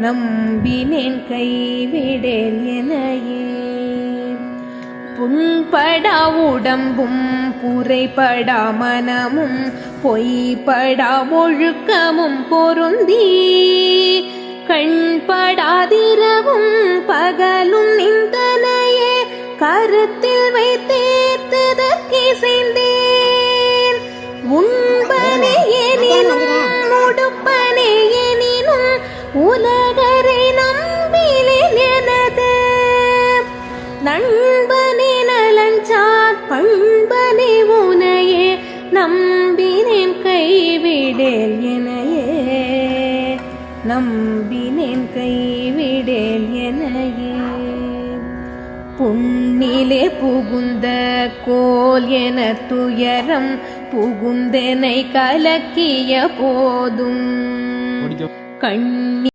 நம்பினேன் கைவிடேல் எனையே. புண்படா உடம்பும் புரைபடா மனமும் பொய்படா ஒழுக்கமும் பொருந்தி கண்படாதிரவும் பகலும் நின்றனையே கருத்தில் வைத்தேத்ததற்கிசைந்தேன். உண்பனே எனினும் உடுப்பனே எனினும் உலகரை நம்பிலேன் எனது நண்பனே நலஞ்சார் பண்பனே உனையே நம்பினேன் கைவிடேல் எனையே. நம்பினேன் கைவிடேல் எனையே. புண்ணிலே புகுந்த கோல் என துயரம் புகுந்தனை கலக்கிய போதும் கண்ணி